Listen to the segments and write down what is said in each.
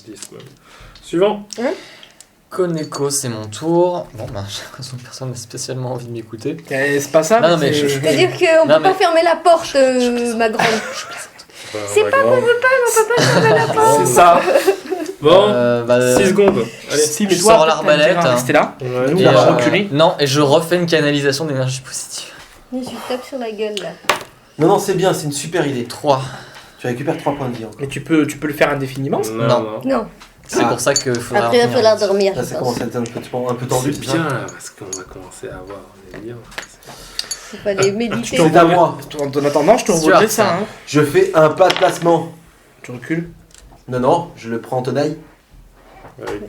10 même. Suivant. Koneko, c'est mon tour. Bon, bah, j'ai l'impression que personne n'a spécialement envie de m'écouter. C'est pas ça. Non, mais je- C'est-à-dire qu'on Non, peut pas mais- fermer la porte, ma grande. C'est pas qu'on veut C'est ça. Bon, bah, 6 secondes. Allez. Si, mais je toi, sors t'as l'arbalète, intérêt à hein. rester là. Ouais. Nous, et, on va reculer. Non, et je refais une canalisation d'énergie positive. Je lui tape sur la gueule là. Non, c'est bien, c'est une super idée. 3. Tu récupères 3 points de vie. Encore. Mais tu peux le faire indéfiniment. ça. Non, Non. non. Non. C'est pour ça qu'il faudra. Après, il va revenir. falloir dormir. Là, je ça pense. commence à être un peu tendu. C'est ça bien, parce qu'on va commencer à avoir des liens. Il fallait méditer. C'est à moi. En attendant, je te Stuart, revois ça. Hein. Je fais un pas de placement. Tu recules. Non, je le prends en tenaille.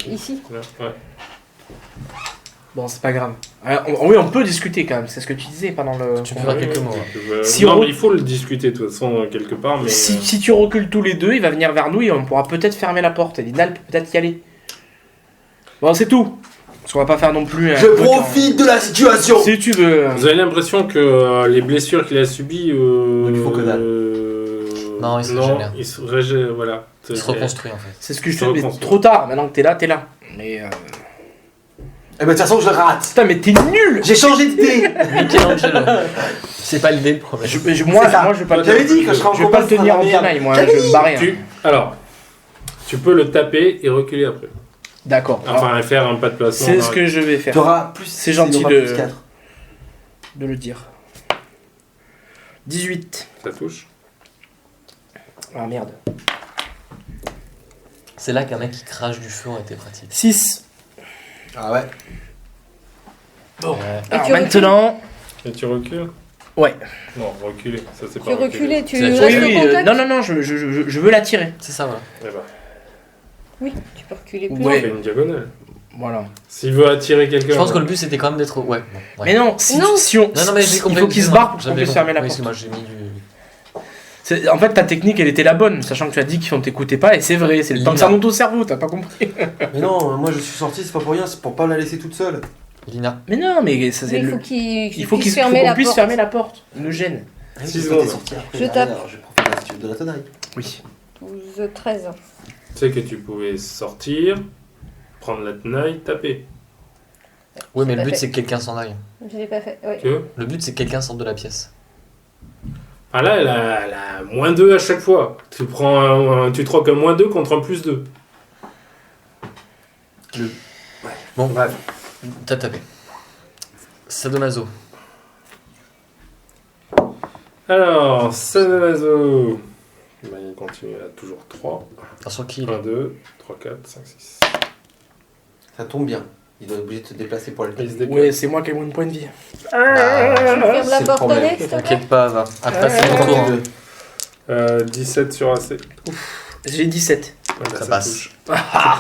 Ici. Ouais. Bon, c'est pas grave. Oui, on peut discuter quand même. C'est ce que tu disais pendant le. Tu peux faire quelques mots. Si non, on- mais il faut le discuter de toute façon quelque part. Mais Si tu recules tous les deux, il va venir vers nous et on pourra peut-être fermer la porte. Et Lina, elle peut peut-être y aller. Bon, c'est tout. Parce qu'on va pas faire non plus. Je profite de la situation. Si tu veux. vous avez l'impression que les blessures qu'il a subies. il faut que dalle. Non, il se régénère. il se régénère, voilà. Il se reconstruit en fait. C'est ce que je Ça fais. Mais reconstruit. trop tard. Maintenant que t'es là, t'es là. Mais. Eh ben de toute façon, je rate. Putain, mais t'es nul. J'ai changé d'idée. Michelangelo. C'est pas l'idée le problème. Moi, C'est ça. je vais pas le J'avais dit que je serais en Je vais pas le combat, tenir en ça sera la tenaille, moi. J'avais Je vais me barrer. hein. Alors, tu peux le taper et reculer après. D'accord. Enfin, faire un pas de placement. C'est ce que je vais faire. Tu auras plus. C'est gentil il y aura de- plus 4. De le dire. 18. Ça touche. Ah merde. C'est là qu'un mec qui crache du feu aurait été pratique. 6. Ah ouais. Bon. Ouais. Alors tu maintenant. Et tu recules. Ouais. Non, reculer. Ça, c'est Tu pas reculais, tu C'est la- restes Oui, au oui. contact. Non, je veux la tirer. C'est ça, voilà. Eh ben, Oui, tu peux reculer plus Ouais. on fait une diagonale. Voilà. S'il veut attirer quelqu'un. Je pense que le but c'était quand même d'être. Ouais. Bon, ouais. Mais non, si, Non. si on. Non, non, mais j'ai compris. Il faut qu'il se barre pour qu'on J'avais puisse fermer la compris. porte. Oui, moi j'ai mis du. En fait, ta technique, elle était la bonne, sachant que tu as dit qu'on t'écoutait pas, et c'est vrai, c'est le temps que ça monte au cerveau, t'as pas compris. Mais non, moi je suis sorti, c'est pas pour rien, c'est pour pas la laisser toute seule. Lina. Mais non, mais ça, Mais c'est il le. faut qu'il Il faut puisse qu'il faut fermer qu'on la puisse porte. fermer la porte. Il nous gêne. Six Toi, t'es secondes. sorti après, Je tape. alors je profite de la tenaille. Oui. 12, 13. Tu sais que tu pouvais sortir, prendre la tenaille, taper. Oui, mais le Tout à but fait. c'est que quelqu'un s'en aille. Je l'ai pas fait. Oui. Que Le but c'est que quelqu'un sorte de la pièce. Ah là, elle a -2 à chaque fois. Tu prends tu troques un -2 contre un +2. Bon, bref. T'as tapé. Sadomaso. Alors, Sadomaso. Ben, il continue à toujours 3. Alors sur qui 1, 2, 3, 4, 5, 6. Ça tombe bien. Il doit être obligé de se déplacer pour aller Il se le décale. Ouais, c'est moi qui ai moins de points de vie. Ferme la c'est le porte au problème. nez, s'il te plaît. T'inquiète pas, va. Après c'est mon tour. hein. 17 sur AC. J'ai 17. Ouais, bah, Ça passe. touche. Tu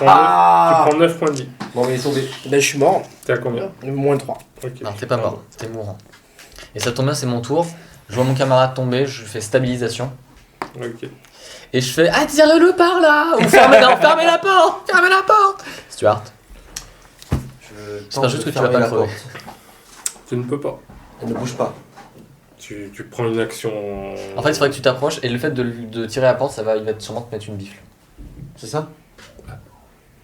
prends 9 points de vie. Bon, mais il est tombé. Ben, je suis mort. T'es à combien Moins 3. Ok. Non, t'es pas mort, t'es mourant. Et ça tombe bien, c'est mon tour. Je vois mon camarade tomber, je fais stabilisation. Ok. Et je fais attirez-le par là ou fermez la porte. Fermez la porte. Stuart. J'espère juste que tu vas pas crever. Tu ne peux pas. Elle ne bouge pas. Tu prends une action. En fait, il faudrait que tu t'approches et le fait de tirer la porte, il va sûrement te mettre une bifle. C'est ça?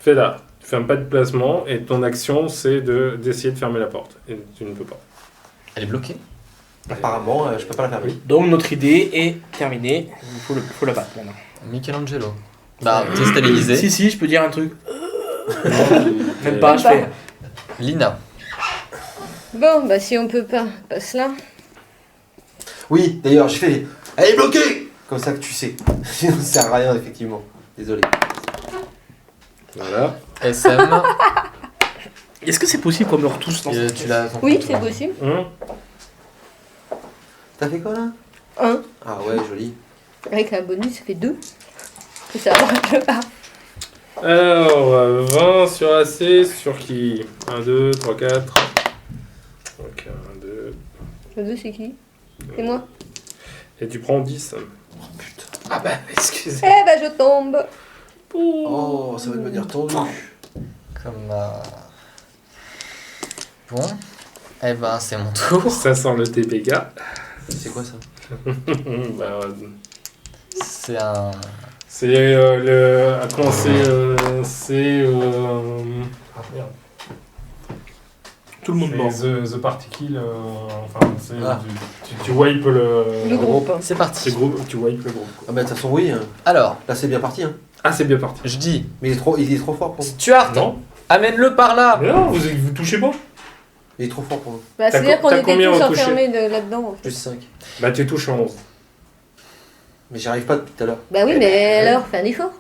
Fais là. Tu fais un pas de placement et ton action c'est d'essayer de fermer la porte. Et tu ne peux pas. Elle est bloquée. Apparemment, je peux pas la fermer. Donc, notre idée est terminée. Il faut la battre maintenant. Michelangelo. Bah, t'es stabilisé. Si, je peux dire un truc. Même Et- pas, je fais. Lina. Bon, bah si on peut pas, passe là. Oui, d'ailleurs, j'ai fait. Elle est bloquée! Comme ça que tu sais. Sinon, ça sert à rien, effectivement. Désolé. Voilà. SM. Est-ce que c'est possible qu'on meurt tous dans Et cette tu pièce l'as ton Oui, compte, c'est là. possible. T'as fait quoi là? 1. Ah ouais, joli. Avec un bonus, ça fait 2. Et ça marche pas. Alors, 20 sur AC, sur qui 1, 2, 3, 4. Donc 1, 2. Le 2, c'est qui? C'est moi. Et tu prends 10. Ah bah, excusez. Eh bah je tombe. Oh, ça va devenir tendu. Comme. Bon. Eh ben, c'est mon tour. Ça sent le TPK. C'est quoi ça? Bah, C'est un. C'est le. Comment c'est. Merde. Tout le monde mort. The Party Kill. Enfin, c'est. Tu wipes Le groupe. C'est parti. Tu wipes le groupe. Ah bah de toute façon oui, Alors, là c'est bien parti. Hein. Ah, c'est bien parti. je dis, Mais il est trop fort pour nous. Stuart, Non. amène-le par là. Mais non, vous touchez pas. Il est trop fort pour nous. Bah, c'est-à-dire qu'on t'as était combien tous en touché enfermés là-dedans. En fait. Plus 5. Bah, tu touches en 11. Mais j'y arrive pas depuis tout à l'heure. Bah oui, mais alors, fais un effort.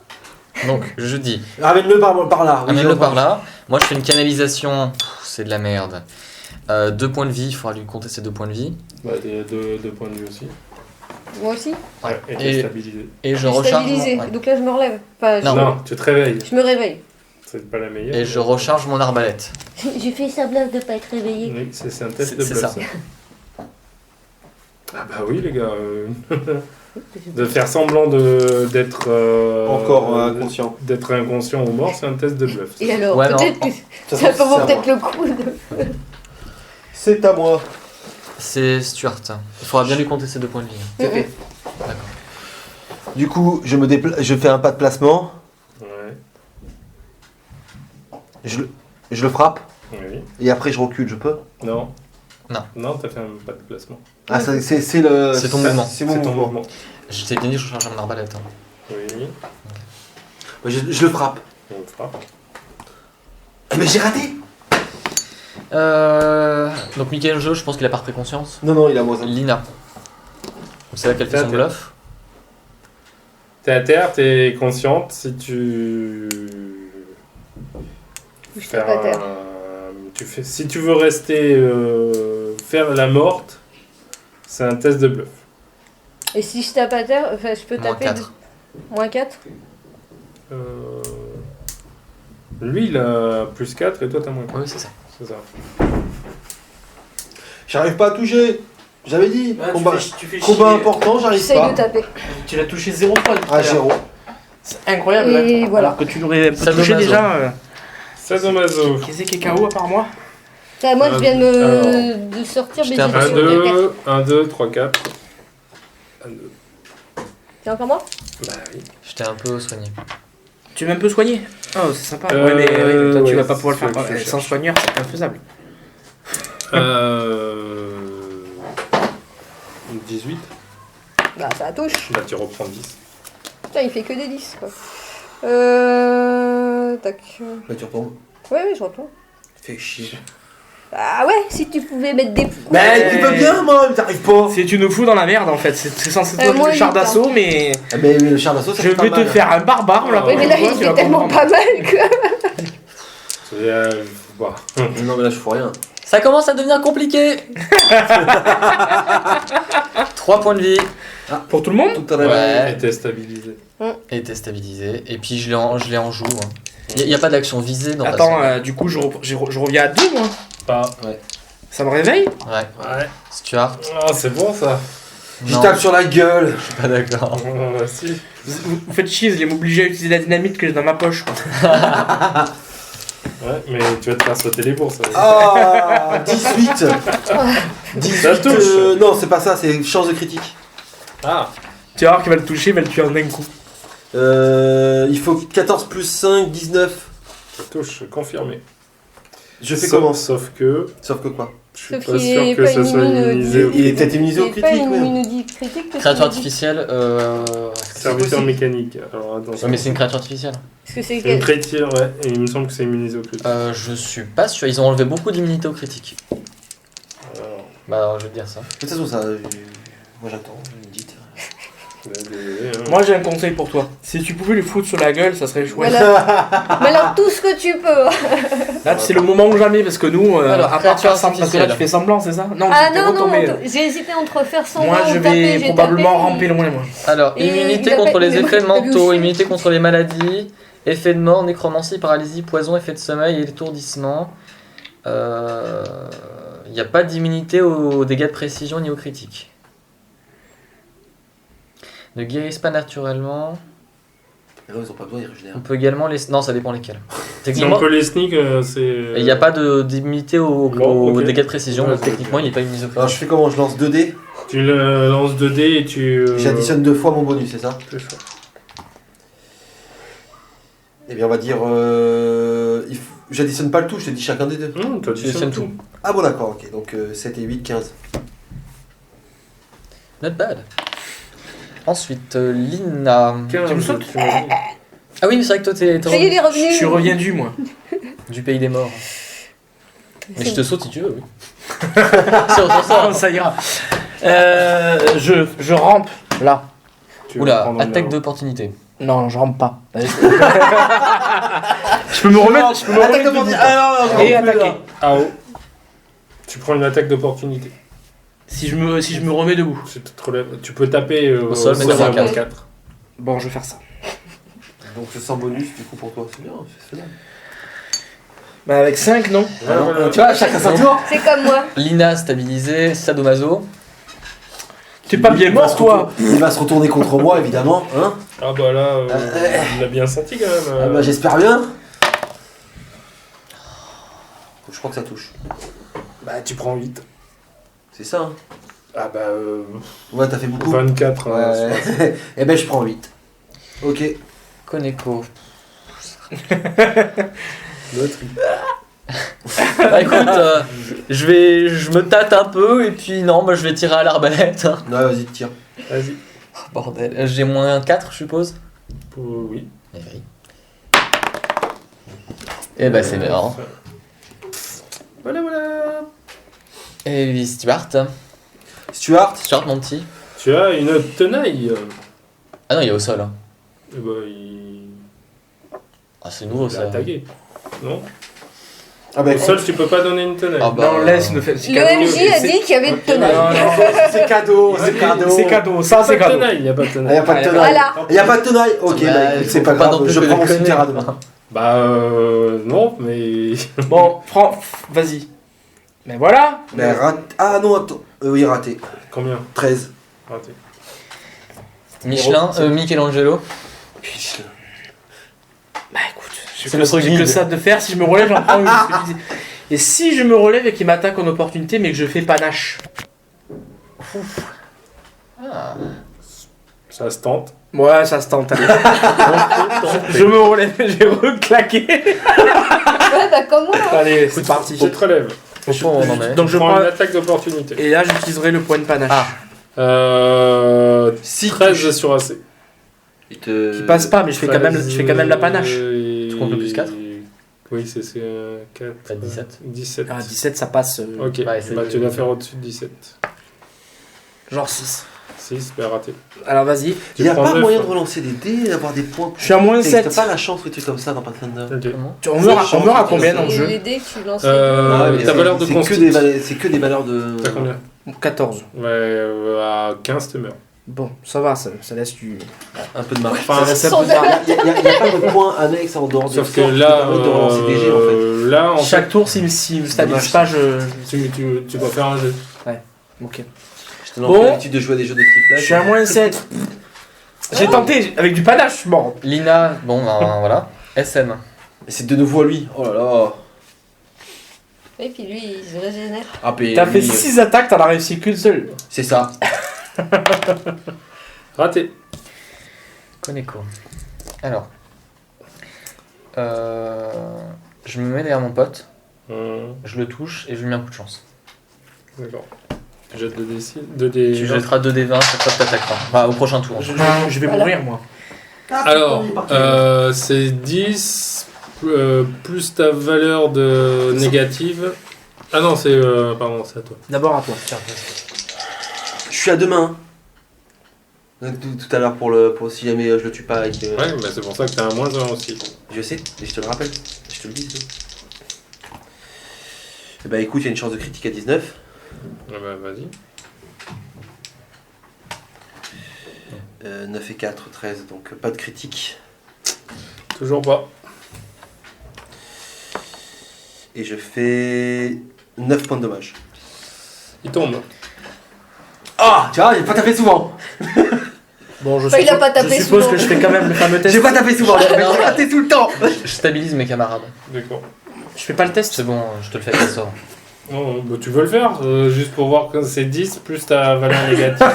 Donc, je dis, Ramène-le par là. Oui, amène-le j'ai par entendu. là. Moi, je fais une canalisation. C'est de la merde. 2 points de vie, il faudra lui compter ses 2 points de vie. Bah, t'es deux points de vue aussi. Moi aussi. Ouais, et Et- t'es stabilisé. Et je Je suis recharge. stabilisée. ouais. Donc là, je me relève. Enfin, Non. Non, tu te réveilles. je me réveille. C'est pas la meilleure. Et je recharge mon arbalète. J'ai fait semblant de pas être réveillée. Oui, c'est un test C'est- de c'est bluff, ça. ça. Ah bah oui les gars, de faire semblant d'être Encore inconscient. d'être inconscient ou mort, c'est un test de bluff. Et alors, Ouais, non. peut-être que Ça, ça c'est à vaut moi. peut-être le coup de... C'est à moi. C'est Stuart. Il faudra bien lui compter ses 2 points de vie. C'est fait. D'accord. Du coup, je fais un pas de placement. Ouais, Je le frappe. oui. Et après je recule, je peux. Non. Non. Non, t'as fait un pas de placement. Ah, c'est le. C'est ton mouvement. C'est mon C'est ton mouvement. mouvement. Je t'ai bien dit que je recharge mon arbalète. hein. Oui, Je le frappe. on le fera. Eh, mais j'ai raté. Donc Michelangelo, je pense qu'il a pas repris conscience. Non, il a moins 1. Lina. C'est là qu'elle fait son T'as- bluff. T'es à terre, t'es consciente, si tu... Je tape à terre. Si tu veux rester faire la morte, c'est un test de bluff. Et si je tape à terre, enfin, je peux Moins taper... 4. Moins 4. Lui, il a plus 4 et toi, t'as moins 4. Oui, c'est ça. C'est ça. J'arrive pas à toucher. J'avais dit. Ah, combat tu fais combat chier. important, j'arrive J'essaye pas. de taper. Tu l'as touché 0 fois. tout à Ah, l'heure. 0. C'est incroyable. Et hein. voilà. Alors que tu l'aurais Sadomaso. touché déjà. Sadomaso. Qui c'est qui est KO à part moi? Enfin, moi, je viens alors, de sortir, mais j'étais un j'ai peu Un, sur le quatre. 2, 1, 2, 3, 4. 1, 2. C'est encore moi? Bah oui. J'étais un peu soigné. Tu veux un peu soigner? Oh, c'est sympa. Euh, Ouais, mais toi, tu ouais, vas pas pouvoir le c'est faire ce que je sans cherche. soigneur, c'est infaisable. 18. Bah, ça touche. Bah tu reprends 10. Putain, il fait que des 10, quoi. Tac. Là, tu retombes. Ouais, je retourne. Fais chier. Ah ouais, si tu pouvais mettre des... Mais tu peux bien, moi, mais t'arrives pas. C'est tu nous fous dans la merde en fait. C'est censé être moi, le char il est d'assaut, mais Ah, mais le char d'assaut, ça je fait pas vais te mal. faire un barbare. Là, Oui, mais là, il fait tellement pas mal, quoi. C'est, bah. Non, mais là, je fous rien. Ça commence à devenir compliqué. 3 points de vie. Pour tout le monde? Tout à l'heure. Ouais. Et t'es stabilisé. Et t'es stabilisé. Et puis je l'ai en joue. hein. Il n'y a pas d'action visée dans ta Attends, sauce. du coup, je reviens à 2 moi. Pas. Ça me réveille? Ouais. Ouais. Stuart. Ah, c'est bon ça. Je Non, tape sur la gueule. je suis pas d'accord. Ah, si. Vous faites chier, vous allez m'obliger à utiliser la dynamite que j'ai dans ma poche. Quoi. Ouais, mais tu vas te faire sauter les bourses. Ah, 18. 18. Ça touche. Non, c'est pas ça, c'est chance de critique. Ah. Tu vas voir qu'il va le toucher, il va le tuer en un coup. Il faut 14 plus 5, 19. Ça touche, confirmé. Je fais Sauf- comment? Sauf que Sauf que quoi? je suis Sauf pas qu'il sûr est que pas ça soit immune, immunisé au Il est critique. peut-être immunisé au C'est pas critique, une oui. immunodie critique que Créature tu dis. artificielle. Serviteur possible. mécanique. Alors attends. Ouais, mais c'est une créature artificielle. Parce que c'est C'est une créature, ouais. Et il me semble que c'est immunisé au critique. Je suis pas sûr. Ils ont enlevé beaucoup d'immunité aux critiques. Alors, Bah, alors, je vais te dire ça. De toute façon, ça. Moi j'attends, vous me dites. désolé, hein. Moi, j'ai un conseil pour toi. Si tu pouvais lui foutre sur la gueule, ça serait chouette. Voilà. Mais alors, tout ce que tu peux. Là, c'est le moment ou jamais, parce que nous, Alors, à part créature faire semblant, parce que là, tu artificielle. fais semblant, c'est ça? Non, Ah tu t'es non, non, retombé. j'ai hésité entre faire semblant Moi, je ou taper, vais j'ai probablement tapé. ramper loin, moi. Alors, Et immunité il a contre pas- les il a effets pas mentaux, touché. immunité contre les maladies, effet de mort, nécromancie, paralysie, poison, effet de sommeil et étourdissement. Il n'y a pas d'immunité aux dégâts de précision ni aux critiques. Ne guérissent pas naturellement. Mais là, ils ont pas besoin, ils régénèrent. On peut également les... Non, ça dépend lesquels. Si on Techniquement, peut les sneak, c'est. il n'y a pas d'immunité aux Bon, ok. dégâts de précision, Ouais, donc c'est techniquement, ok. il n'est pas immunisé aux Alors, je critiques. fais comment? Je lance 2 dés. Tu le lances 2 dés et tu. J'additionne 2 fois mon bonus, c'est ça? C'est ça. Eh bien, on va dire. J'additionne pas le tout, je te dis chacun des deux. Toi, Tu additionnes tout. Ah bon, d'accord, ok. Donc 7 et 8, 15. Not bad. Ensuite, Lina. 15, Tu me sautes tu m'as dit. Ah oui, mais c'est vrai que toi, t'es Payez les revenus. Je suis reviendu, moi. du pays des morts. Mais C'est je te saute si tu veux, oui. sur ça. Ça ira. Je rampe, là. Tu veux Oula, prendre un attaque numéro. d'opportunité. Non, je rampe pas. Je peux me remettre, Attaque de debout. bandit. Ah non, Et attaquer. AO. Tu prends une attaque d'opportunité. Si je me remets debout. Tu peux taper Au sol, mais sur dans un un quatre. 4. Bon, je vais faire ça. Donc sans bonus, du coup, pour toi, c'est bien, c'est faisable. Bah, avec 5, non. Tu vois, chacun son tour. C'est comme moi. Lina stabilisée, Sadomaso. T'es pas bien mort, toi. Il va se retourner contre moi, évidemment. Hein Ah bah là, il l'a bien senti quand même. Ah bah, j'espère bien. Je crois que ça touche. Bah tu prends 8. C'est ça, hein. Ah bah Ouais, t'as fait beaucoup. 24. Ouais. Eh ben, je prends 8. Ok. Koneko. L'autre, Bah écoute, je me tâte un peu et puis non, bah, je vais tirer à l'arbalète. Hein. Ouais, vas-y, tire. vas-y. Bordel. J'ai moins 4, je suppose. Oui. Eh oui. Et bah c'est bien. Voilà, voilà. Et lui, Stuart. Stuart. Stuart, mon petit. Tu as une tenaille. Ah non, il est au sol. Hein. Et bah il... Ah, c'est nouveau il a ça. attaqué. Non. Ah bah, Au sol, tu peux pas donner une tenaille. Ah bah, Non, laisse, nous fait. c'est Le cadeau. MJ a dit qu'il y avait de Ok, tenaille. Non, non, c'est cadeau, c'est cadeau. c'est cadeau, ça c'est cadeau. Il n'y a pas de Il n'y tenaille. a pas de tenaille. Voilà. Il n'y a pas de tenaille. Ok, Bah, bah écoute, c'est faut pas pas non grave. plus Je que prends mon déconner. cimetière à demain. Bah non, mais... Bon, prends, vas-y. Mais voilà. Mais raté. Ah non, attends. Oui, raté. Combien 13. Raté. Michelin, Michelangelo. Bah écoute, C'est notre j'ai guide. que ça de faire. Si je me relève, j'en prends une. C'est ce que je disais. Et si je me relève et qu'il m'attaque en opportunité, mais que je fais panache. Ah. Ça se tente. Ouais, ça se tente. Allez. Je me relève, j'ai reclaqué. Ouais, bah comme moi. hein. Allez, c'est parti. Tu te relèves. Au point où on en est. Donc je prends prends une attaque d'opportunité. et là j'utiliserai le point de panache. Ah. Si 13 sur AC. il te. Qui passe pas, mais je fais quand même la panache. Tu comptes le plus 4? Oui, c'est 4. T'as 17. 17. Ah, 17 ça passe. Ok, Ouais, c'est- bah, tu vas faire au-dessus de 17. Genre 6. 6, bah raté. Alors vas-y. Il n'y a prends pas neuf, moyen hein. de relancer des dés et d'avoir des points. Je suis à moins 7. T'as pas la chance que tu es comme ça dans Pathfinder. Ok. Comment On meurt à combien dans le C'est jeu les dés que tu lances. Euh, mais ta c'est- valeur de c'est consti. que des valeurs de. T'as combien 14. Ouais, à 15, tu meurs. Bon, ça va, ça laisse du. Un peu de marge. Enfin, ça laisse un Sans peu d'argent. Il n'y a pas de points annexes en dehors de sauf que sort qui là, permettent de relancer des jets en fait. là, en Chaque tour, s'il me stabilise Dommage. pas, tu dois faire un jet. Ok. Je te lance Bon. l'habitude de jouer à des jeux de type là. Je suis à moins 7. J'ai tenté avec du panache. Bon. Lina, bon, ben voilà. SM. Et c'est de nouveau à lui. Oh là là. Et puis lui, il se régénère. Ah, mais T'as fait lui, 6 attaques, t'en as réussi qu'une seule. C'est ça. Raté. Koneko. Alors. Je me mets derrière mon pote, je le touche et je lui mets un coup de chance. D'accord. Tu jettes 2D. Tu jetteras 2d20 chaque fois que t'attaqueras. Enfin, au prochain tour. Je vais Voilà. mourir, moi. Alors, c'est 10 plus ta valeur de négative. Ah non, c'est. Pardon, c'est à toi. D'abord à toi. Tiens, Je suis à deux mains. Tout à l'heure pour si jamais je le tue pas et que. Ouais, bah c'est pour ça que t'as un moins 1 aussi. Je sais, et je te le rappelle. Je te le dis. Et bah écoute, il y a une chance de critique à 19. Ah bah vas-y. 9 et 4, 13, donc pas de critique. Toujours pas. Et je fais 9 points de dommage. Il tombe. Ah, tu vois, j'ai pas tapé souvent. Bon, Bah, il a pas tapé je suppose souvent. que je fais quand même le fameux test. J'ai pas tapé souvent, j'ai raté tout le temps. Je stabilise mes camarades. D'accord. Je fais pas le test. C'est bon, je te le fais avec le sort. Oh, bah, tu veux le faire, juste pour voir que c'est 10 plus ta valeur négative.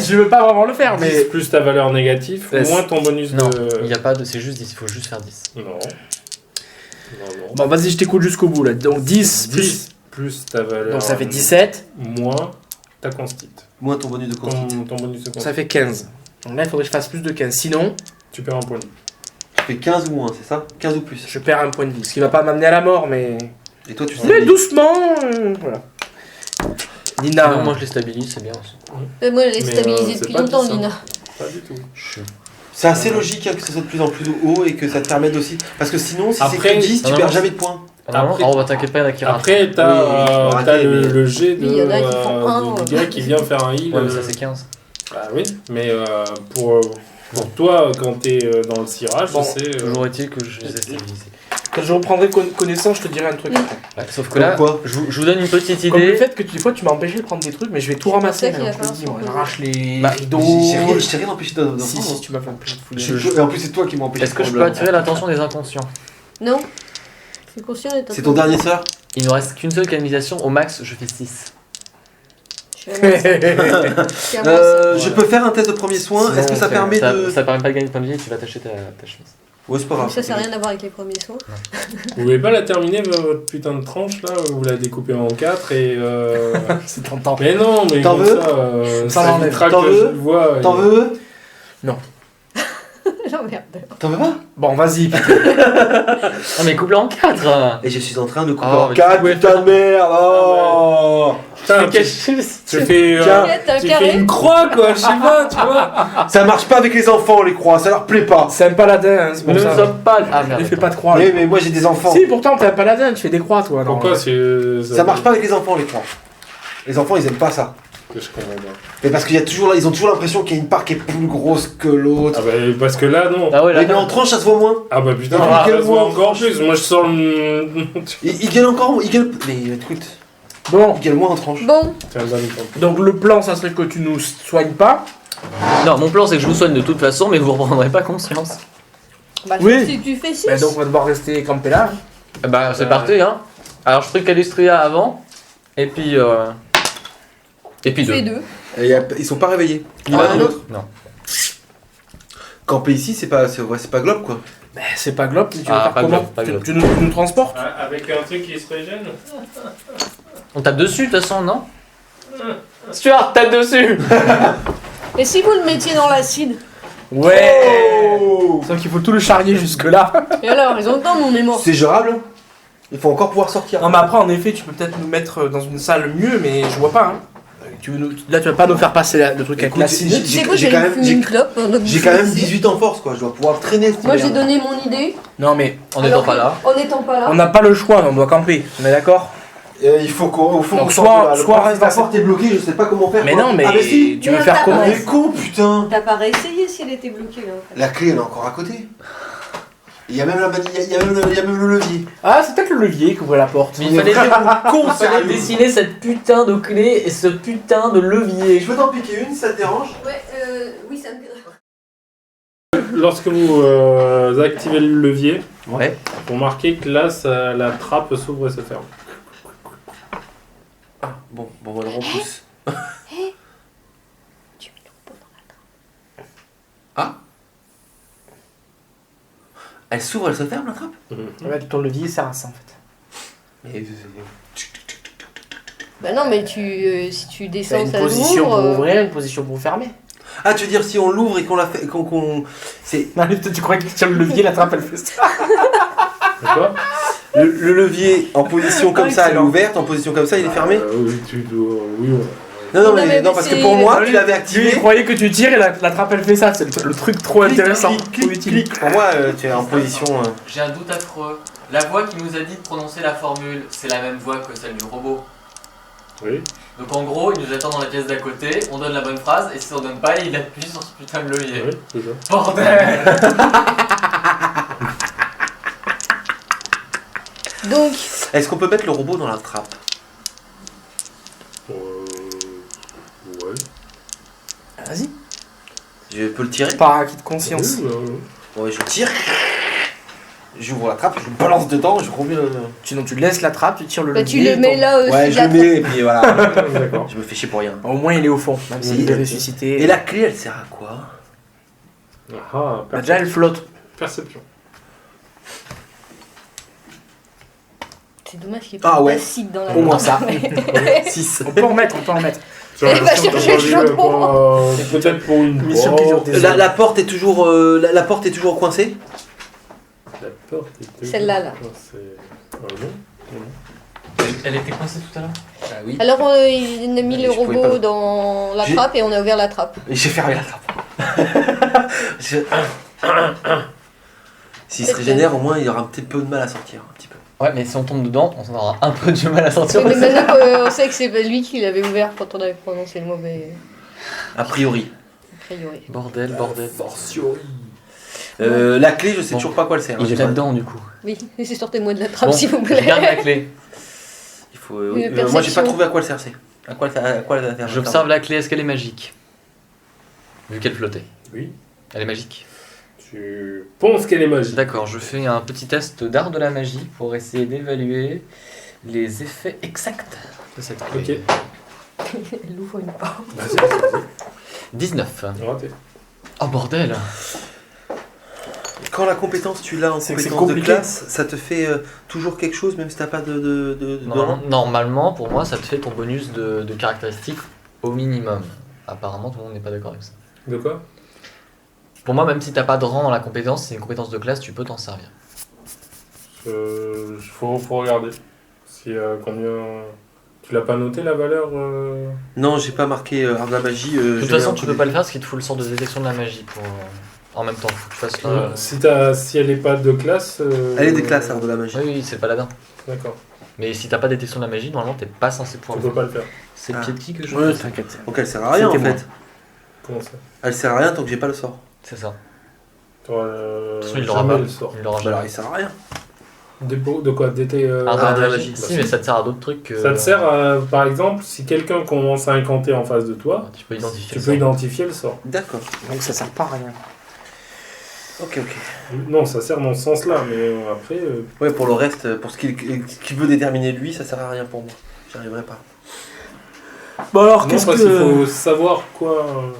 Je veux pas vraiment le faire, 10 mais. plus ta valeur négative, Laisse. moins ton bonus Non, de... il n'y a pas de. C'est juste 10, il faut juste faire 10. Non. Non, non. Bon, vas-y, je t'écoute jusqu'au bout là. Donc 10 plus. 10 plus ta valeur... Donc ça fait 17. Moins ta constite. Moins ton bonus de constite. Ton bonus de constite. Ça fait 15. Donc là, il faudrait que je fasse plus de 15. Sinon, Tu perds un point de vie. Tu fais 15 ou moins, c'est ça 15 ou plus. je perds un point de vie. Ce qui va pas m'amener à la mort, mais. Et toi, tu sais. Mais doucement voilà. Nina. Non, moi je les stabilise, c'est bien aussi. Moi, je l'ai Mais, stabilisé c'est depuis pas longtemps, dit, ça. Nina. Pas du tout. C'est assez logique hein, que ce soit de plus en plus haut et que ça te permette aussi. Parce que sinon, si c'est Après, que 10, tu non, perds non, jamais de points. Après- Oh, bah t'inquiète pas, il y en a qui ratent. Après, t'as Oui, je peux t'as rater, mais- le jet de, Oui, il y en a qui font un, du gars qui vient faire un heal. Ouais, mais ça c'est 15. Bah oui, mais pour toi, quand t'es dans le cirage, Bon, c'est... Toujours est-il que je les ai stabilisés. Quand je reprendrai connaissance, je te dirai un truc. après. Ouais, sauf que Comme là, quoi je vous donne une petite Comme le idée. fait que des fois tu m'as empêché de prendre des trucs, mais je vais tout C'est pour ramasser. ça qu'il Même, a je te le fallu dis, s'en moi. poser. J'arrache les Bah, rideaux. Je t'ai rien empêché d'en Si, prendre. si, tu m'as fait un peu de fouiller. Et en plus, c'est toi qui m'as empêché Est-ce que de je peux prendre attirer l'attention des inconscients? Non. Je suis conscient d'être. C'est ton dernier sort Il ne reste qu'une seule canalisation, au max je fais 6. Je suis à Je peux faire un test de premier soin. Sinon, Est-ce que ça on fait- permet de. Ça permet pas de gagner de points de vie et tu vas tâcher ta chemise. Ouais, c'est pas grave. Ça, ça n'a rien à voir avec les premiers soins. Vous pouvez pas la terminer, votre putain de tranche, là, vous la découpez en 4 et... C'est tentant. Mais non, mais T'en comme veux ça l'enlève. évitera T'en que veux je le vois. T'en veux J'emmerde. T'en veux pas Bon, vas-y. Non mais coupe-le en 4. Et je suis en train de couper Oh, en mais 4, tu pouvais putain de merde. Oh Putain, tu fais, Tiens. T'as un tu fais carré. une croix, quoi, je sais pas, tu vois. Ça marche pas avec les enfants, les croix, ça leur plaît pas. C'est un paladin, hein, c'est Nous pour ne ça. sommes pas. Ah Ne merde. fais pas de croix. là. Mais moi j'ai des enfants. Si, pourtant, t'es un paladin, tu fais des croix, toi. non. Pourquoi Ça marche pas avec les enfants, les croix. Les enfants, ils aiment pas ça. Que je comprends pas. Mais parce qu'il y a toujours, ils ont toujours l'impression qu'il y a une part qui est plus grosse que l'autre. Ah bah, parce que là, non. Ah ouais, là. Mais en tranche, ça se voit moins. Ah bah putain, Ah, ça se voit moi, encore plus. Moi, je sens le... Ils gueulent encore, ils gueulent. Mais écoute, Bon, ils gueulent moins en tranche. Bon, Tiens, donne-toi. donc le plan, ça serait que tu nous soignes pas. Non, mon plan c'est que je vous soigne de toute façon, mais vous reprendrez pas conscience. bah, Oui. si tu fais 6. Bah, donc, on va devoir rester campé là. Bah c'est parti hein. Alors je prie Calistria avant, et puis. Et puis Tu fais 2. 2. Et ils sont pas réveillés. Ni Ah, l'un ni l'autre. Non. Camper ici, c'est pas globe quoi. Bah, c'est pas globe, mais tu veux Ah, faire pas comment globe, pas globe. Tu nous transportes Avec un truc qui se régène. On tape dessus de toute façon, non Stuart, tape dessus. Et si vous le mettiez dans l'acide? Ouais Oh Sauf qu'il faut tout le charrier jusque-là. Et alors, ils ont le temps, nous on est morts. C'est gérable. Hein. Il faut encore pouvoir sortir. Non, mais après, en effet, tu peux peut-être nous mettre dans une salle mieux, mais je vois pas. Hein. Là, tu vas pas nous faire passer le truc avec Écoute, l'acide. j'ai- C'est quoi, j'ai j'ai quand même- fumé une clope. donc J'ai vous quand même faites 18 en force quoi, je dois pouvoir traîner. cette Moi j'ai merde. donné mon idée. Non, mais En étant pas là. En n'étant pas là. on n'a pas le choix, on doit camper. On est d'accord Il faut qu'on Donc, sorte soit- de là. Le soit principe, reste la dans porte est bloquée, je sais pas comment faire. Mais quoi. non, mais Ah, si. tu veux Mais faire t'as comment pas Mais con putain. T'as pas réessayé si elle était bloquée là en fait. La clé elle est encore à côté. Il y a même il y a même le levier. Ah, c'est peut-être le levier qui ouvrait la porte. Mais il fallait, Con il fallait sérieux. dessiner cette putain de clé et ce putain de levier. Je peux t'en piquer une si ça te dérange. Ouais, oui, ça me. Lorsque vous activez le levier, Ouais. vous remarquez que là, la trappe s'ouvre et se ferme. Bon, on le repousse. Tu mets le pot dans la trappe. Ah. Elle s'ouvre, elle se ferme la trappe. Ouais, ton levier sert à ça en fait. Mais Bah non, mais si tu T'as descends, une ça position s'ouvre. pour ouvrir, une position pour fermer. Ah, tu veux dire si on l'ouvre et qu'on la fait, c'est Non, mais toi, tu crois que sur le levier, la trappe elle fait ça. D'accord. le levier en position comme ça, elle est Excellent. ouverte, en position comme ça, il est fermé. Oui, tu dois... Oui, Non, Non, mais non, parce que c'est- pour moi, Ah, tu l'avais Tu activé. croyais que tu tires et la trappe elle fait ça, c'est le truc trop intéressant. Clic, Trop clic, utile. clic. Pour moi, tu es en position. J'ai un doute affreux. La voix qui nous a dit de prononcer la formule, c'est la même voix que celle du robot. oui. Donc en gros, il nous attend dans la pièce d'à côté, on donne la bonne phrase, et si on donne pas, il appuie sur ce putain de levier. Oui, c'est ça. Bordel. Donc, Est-ce qu'on peut mettre le robot dans la trappe? Ouais. Vas-y. Je peux le tirer? Par acquis de conscience. Oui, Ouais, je tire. j'ouvre la trappe, je le balance dedans, je remets le. Sinon, tu laisses la trappe, tu tires le Bah, tu levier, le mets il là aussi. Ouais, je le mets et puis voilà. D'accord. Je me fais chier pour rien. tombe. Au moins, il est au fond, même s'il est ressuscité. Et la clé, elle sert à quoi? Ah, Bah, déjà, elle flotte. perception. C'est dommage qu'il n'y ait Ah pas ouais. d'acide dans la Au moins trappe. ça. 6. On peut en mettre, on peut en mettre. Sur Il va chercher le chaudron. Peut-être pour une Mission qui dure porte. des La porte est toujours, la porte est toujours coincée. La porte était... Celle-là, là. C'est... non. Elle était coincée tout à l'heure. Ah oui. Alors, il a mis Mais le je pouvais robot pas- dans la J'ai- trappe et on a ouvert la trappe. Et j'ai fermé la trappe. S'il se régénère, au moins il aura un petit peu de mal à sortir. Un petit peu. Ouais, mais si on tombe dedans, on aura un peu du mal à sortir. Mais maintenant qu'on sait que c'est lui qui l'avait ouvert quand on avait prononcé le mauvais. A priori. A priori. Bordel. Fortiori. La clé, je sais Bon. toujours pas à quoi elle sert. Il est là-dedans du coup. Oui, laissez sortez-moi de la trappe Bon, s'il vous je garde la plaît. clé. Il faut, Une moi j'ai pas perception. trouvé à quoi elle sert. À quoi elle va faire. J'observe la clé, est-ce qu'elle est magique? Vu qu'elle flottait. Oui. Elle est magique. Tu penses qu'elle est magique. D'accord, je fais un petit test d'art de la magie pour essayer d'évaluer les effets exacts de cette clé. Ok. Elle ouvre une porte. Vas-y, vas-y. 19. Raté. Oh bordel! Quand la compétence tu l'as en C'est que c'est compétence de compliqué. classe, ça te fait toujours quelque chose même si t'as pas de rang. Normalement, pour moi, ça te fait ton bonus de caractéristiques au minimum. Apparemment, tout le monde n'est pas d'accord avec ça. De quoi? Pour moi, même si t'as pas de rang dans la compétence, c'est une compétence de classe, tu peux t'en servir. Faut regarder. Si combien... Tu l'as pas noté la valeur Non, j'ai pas marqué art de la magie. De toute façon, tu peux pas le faire parce qu'il te faut le sort de détection de la magie pour. En même temps, faut que tu fasses le. Si elle est pas de classe... Elle est des classes art de la magie. Oui, c'est le paladin. D'accord. Mais si t'as pas détection de la magie, normalement, t'es pas censé pouvoir Tu le peux faire. pas le faire. C'est le Ah. pied de qui que je Ouais, fais t'inquiète. Donc elle sert à rien en C'était moi. fait. Comment ça? Elle sert à rien tant que j'ai pas le sort. C'est ça. De toute façon, il l'aura jamais pas. le sort. Il l'aura Bah alors jamais. il sert à rien. De quoi? D'été... Art de la magie. magie. Si, mais ça te sert à d'autres trucs que. Ça te sert à, par exemple, si quelqu'un commence à incanter en face de toi, Tu peux identifier. tu le peux sort. identifier le sort. D'accord. Donc ça sert pas à rien. Ok. Non, ça sert dans ce sens-là, mais après... Ouais, pour le reste, pour ce qu'il veut déterminer lui, ça sert à rien pour moi. J'y arriverai pas. Bon alors, non, parce qu'il faut savoir quoi...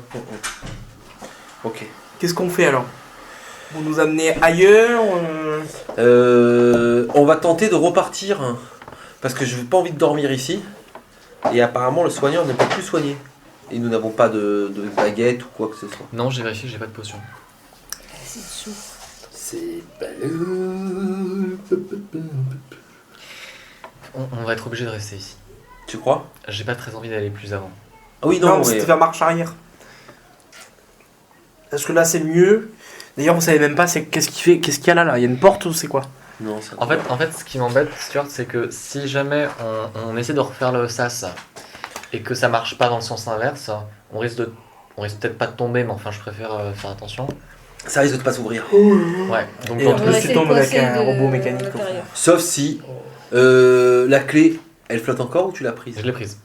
Ok. qu'est-ce qu'on fait alors? Vous nous amenez ailleurs On va tenter de repartir parce que je n'ai pas envie de dormir ici. Et apparemment, le soigneur ne peut plus soigner. Et nous n'avons pas de baguette ou quoi que ce soit. Non, j'ai vérifié, j'ai pas de potion. C'est dessous. C'est On va être obligé de rester ici. Tu crois? J'ai pas très envie d'aller plus avant. Ah oui, Non, non, c'était mais... vers marche arrière. Parce que là c'est mieux. D'ailleurs vous savez même pas c'est qu'est-ce qu'il y a là? Il y a une porte ou c'est quoi? Non, ça... En fait, ce qui m'embête, Stuart, c'est que si jamais on essaie de refaire le sas et que ça marche pas dans le sens inverse, on risque peut-être pas de tomber, mais enfin, je préfère faire attention. ça risque de pas s'ouvrir. Ouais. Donc Et dans en tous plus, les- tu tombes avec un robot mécanique, au fond. Sauf si la clé, elle flotte encore ou tu l'as prise? je l'ai prise.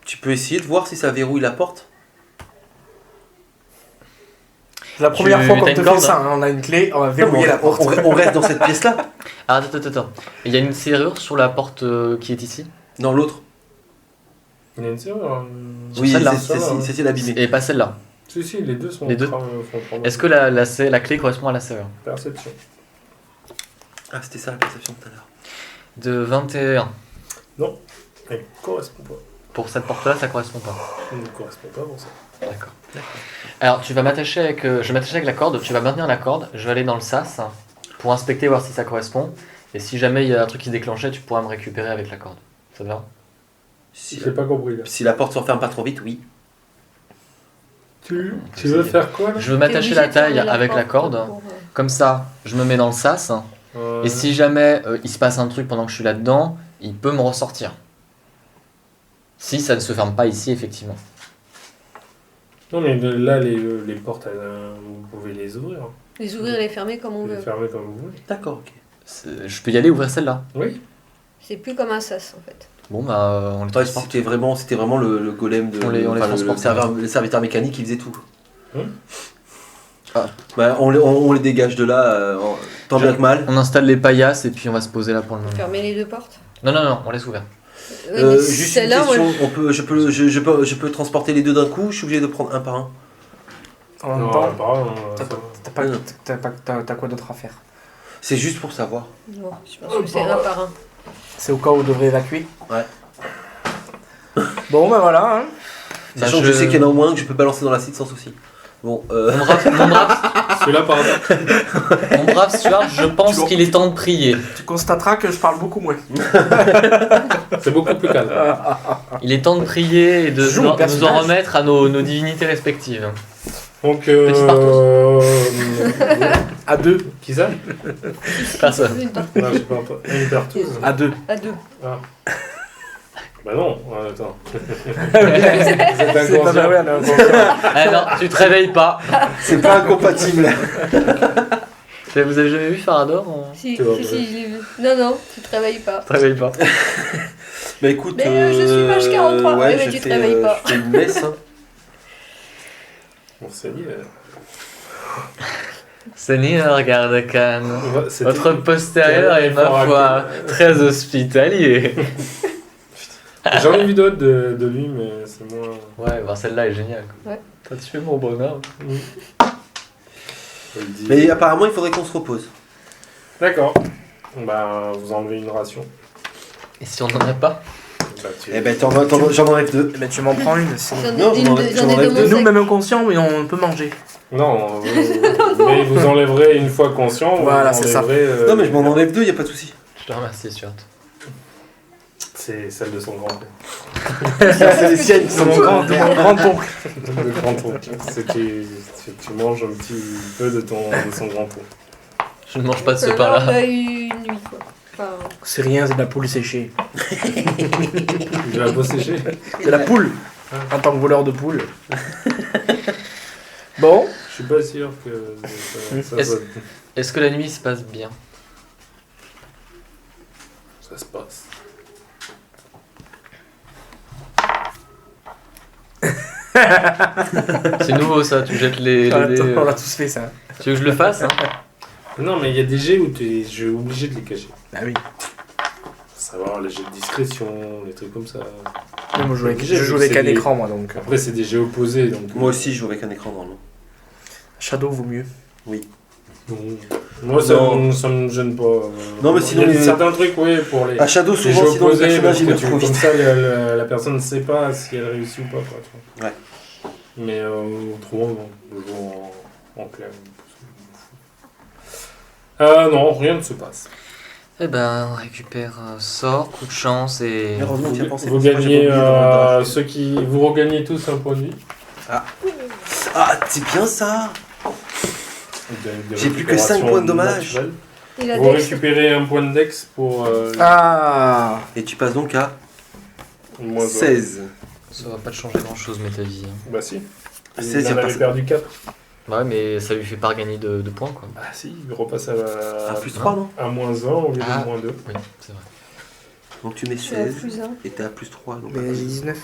Tu peux essayer de voir si ça verrouille la porte. C'est la première fois qu'on t'as te une fait corde ça, hein. On a une clé, on va verrouiller la porte. On reste dans cette pièce-là. Ah, attends. Il y a une serrure sur la porte qui est ici. Dans l'autre. Il y a une serrure. Sur Oui, celle-là. c'est l'abîmé. Et pas celle-là. Si, les deux sont Les deux. sont Est-ce que la clé correspond à la serrure? Perception. Ah, c'était ça la perception tout à l'heure. De 21. Elle ne correspond pas. Pour cette porte-là, ça correspond pas. Elle ne correspond pas pour ça. D'accord. Alors, tu vas m'attacher avec... je vais m'attacher avec la corde, tu vas maintenir la corde, je vais aller dans le sas pour inspecter, voir si ça correspond. Et si jamais il y a un truc qui se déclenchait, tu pourras me récupérer avec la corde. Ça te va? J'ai pas compris là. Si la porte se referme pas trop vite, oui. Tu veux faire quoi là? Je veux m'attacher la taille avec la corde. Comme ça, je me mets dans le sas. Et si jamais il se passe un truc pendant que je suis là-dedans, il peut me ressortir. Si ça ne se ferme pas ici, effectivement. Non mais là les portes, vous pouvez les ouvrir. Hein. Les ouvrir et les fermer comme on Les veut. fermer comme vous voulez. D'accord, ok. Je peux y aller ouvrir celle-là. Oui. C'est plus comme un sas en fait. Bon, bah, on les Ouais, transporte. c'était vraiment le golem de. On les transporte. le serviteur mécanique qui faisait tout. Hum. Bah, on les dégage de là. Tant bien que mal. On installe les paillasses et puis on va se poser là pour le moment. Fermer les deux portes. Non, on laisse ouvert. Ouais, mais Juste une celle-là, question, moi, je peux transporter les deux d'un coup, je suis obligé de prendre un par un. En même Non, temps, pas grave, t'as quoi d'autre à faire? C'est juste pour savoir. non, je pense que c'est un par un. C'est au cas où vous devrez évacuer. Ouais. Bon, ben voilà. Hein. Sachant que je sais qu'il y en a au moins que je peux balancer dans l'acide sans souci. Bon, Mon brave, Celui-là, par hasard. mon brave Stuart, je pense qu'il est temps de prier. Tu constateras que je parle beaucoup moins. C'est beaucoup plus calme. Il est temps de prier et de Joue nous le en personnage. remettre à nos divinités respectives. Donc, Petit À deux. qui ça? Personne. Une porte. Non, j'ai pas une partout. À deux. À deux. Bah non, attends. C'est pas inconscient. vrai, on est inconscient. Ah non, tu te réveilles pas. c'est pas incompatible. Vous avez jamais vu Farador Si, Tu vois, si, si, je l'ai vu. Non, tu te réveilles pas. Tu te réveilles pas. Bah écoute, Mais je suis page 43. ouais, mais je tu te fais, réveilles pas. je fais une messe. Hein. Bon, c'est dit. Seigneur Garde-Can, C'était- votre postérieur est ma foi très hospitalier. J'en ai vu d'autres de lui, mais c'est moins. Ouais, bah celle-là est géniale. Quoi. Ouais. T'as tué mon bonhomme. Je le dis. Mais apparemment, il faudrait qu'on se repose. D'accord. Bah, vous enlevez une ration. Et si on n'en a pas? Bah, tu... Eh ben, j'en enlève deux. Eh ben, tu m'en prends une. sinon. J'en ai Non, une j'en de- ai- j'en ai j'en deux ai mon Nous, sac. même inconscients, mais on peut manger. Non, mais vous enlèverez une fois conscient. Voilà, vous c'est ça. enlèverez, Non, mais je m'en enlève deux, y a pas de souci. Je te remercie, Stuart. C'est celle de son grand-père. C'est les siennes qui sont Mon grand oncle. Le grand-oncle. C'est que tu manges un petit peu de son grand-oncle. Je ne mange pas de ce Là, pain-là. on a eu une nuit, quoi. Enfin, C'est rien, c'est de la poule séchée. De la peau séchée. C'est de la poule. En tant que voleur de poule. Bon. Je suis pas sûr que ça Est-ce- soit- Est-ce que la nuit se passe bien? ça se passe. C'est nouveau ça, tu jettes les dés. On a tous fait ça. Tu veux que je le fasse hein? Non, mais il y a des jets où je suis obligé de les cacher. Bah oui. Faut savoir les jets de discrétion, les trucs comme ça. Moi, je joue avec, Obligé, je joue vu que avec c'est un des- écran, moi, donc. Après, c'est des jets opposés, donc. Moi aussi, je joue avec un écran normalement. Shadow vaut mieux. Non. Moi, ça, Non. ça me gêne pas. Non, mais sinon, il y a les- certains trucs, oui, pour les. À Shadow, Les jeux souvent, sinon le opposés, personnage il parce meurt que trop comme vite. ça, la personne ne sait pas si elle réussit ou pas. Quoi, tu vois. Ouais. Mais autrement, non. Je joue en clair. Non, rien ne se passe. Eh ben, on récupère sort, coup de chance et. Heureusement qu'il y a pensé. Vous parce que moi, j'ai gagnez, pas oublié dans le ceux qui, vous regagnez tous un point de vie. Ah, c'est bien ça. De J'ai plus que 5 points de dommage. naturelle. et la Vous dex. récupérez un point de dex pour Ah. Et tu passes donc à moins 16. Ça va pas te changer grand chose, mais ta vie. hein. Bah si. 16, Il il en repasse. avait perdu 4. Ouais, mais ça lui fait pas gagner de points quoi. Ah si, il repasse À plus 3, non? à moins 1 au lieu Ah. de moins 2. Oui, c'est vrai. Donc tu mets Je suis à 16 plus un. et t'es à plus 3. Donc... Mais j'ai 19.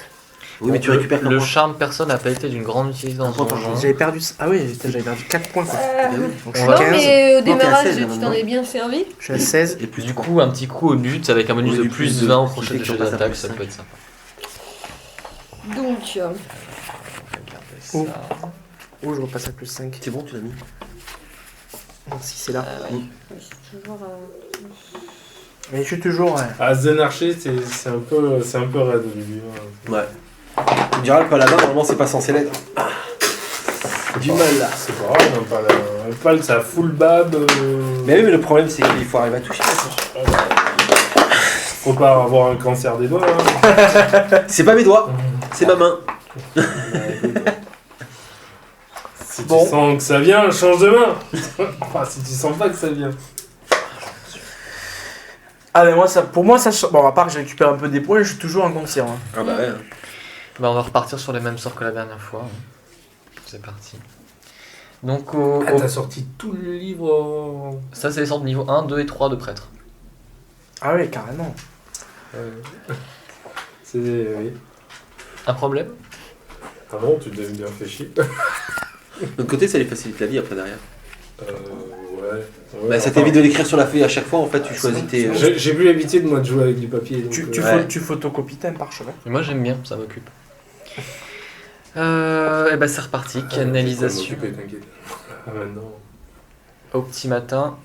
Oui, mais tu récupères Le qu'un point. charme personne n'a pas été d'une grande utilité dans Un point son par jeu. J'avais perdu. Ah oui, putain, j'avais perdu 4 points. Quoi. Ah oui. Donc je On suis va- à Non, 15. mais au Non, t'es à démarrage, 16, là, tu t'en maintenant. es bien servi. Je suis à 16. Et plus Du 3. coup, un petit coup au but avec un bonus Oui, de du plus plus 20 au deux, prochain qui fait que jet tu repasses à d'attaque, plus ça cinq. peut être sympa. Donc, Regardez ça. Oh. Oh, je repasse à plus 5. C'est bon, tu l'as mis. Si c'est là. c'est toujours. Mais je suis toujours. Ah, Zen Archer, c'est un peu raide au début. Hein. Ouais. Tu me diras, le paladin, normalement, c'est pas censé l'être. Du mal là. C'est pas grave, un pal, ça full bab. Mais oui, mais le problème, c'est qu'il faut arriver à toucher. Faut pas avoir un cancer des doigts. Hein. C'est pas mes doigts, c'est ma main. Si Bon. tu sens que ça vient, change de main. Enfin, si tu sens pas que ça vient. Ah, mais moi, ça, pour moi, ça. Bon, à part que j'ai récupéré un peu des points, je suis toujours inconscient. Hein. Ah bah ouais. Bah, on va repartir sur les mêmes sorts que la dernière fois. hein. C'est parti. Donc, Ah, t'as sorti tout le livre. ça, c'est les sorts de niveau 1, 2 et 3 de prêtre. Ah oui, carrément. C'est. Oui. Un problème? Ah non, tu t'es bien fait chier. De l'autre côté, ça lui facilite la vie après derrière. Bah, ça t'évite de l'écrire sur la feuille à chaque fois, en fait, tu choisis tes. J'ai plus l'habitude, moi, de jouer avec du papier. Donc, Tu photocopies un parchemin. Et moi j'aime bien, ça m'occupe. Et bah c'est reparti, canalisation T'inquiète. Maintenant. au petit matin.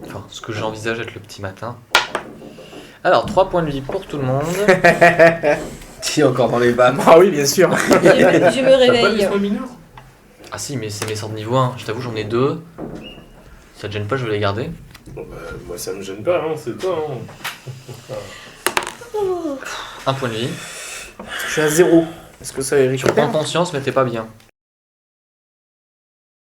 Enfin, ce que j'envisage être le petit matin. Alors, 3 points de vie pour tout le monde. Tiens, encore dans les vannes. Ah oui, bien sûr. Je me T'as pas des réveille. soins mineurs? Ah si, mais c'est mes sorts de niveau 1. Je t'avoue, j'en ai 2. Ça te gêne pas, je vais les garder. Bon, bah, moi, ça me gêne pas, hein, c'est toi. Hein. 1 point de vie. Je suis à 0. Est-ce que ça est Tu prends conscience, mais t'es pas bien.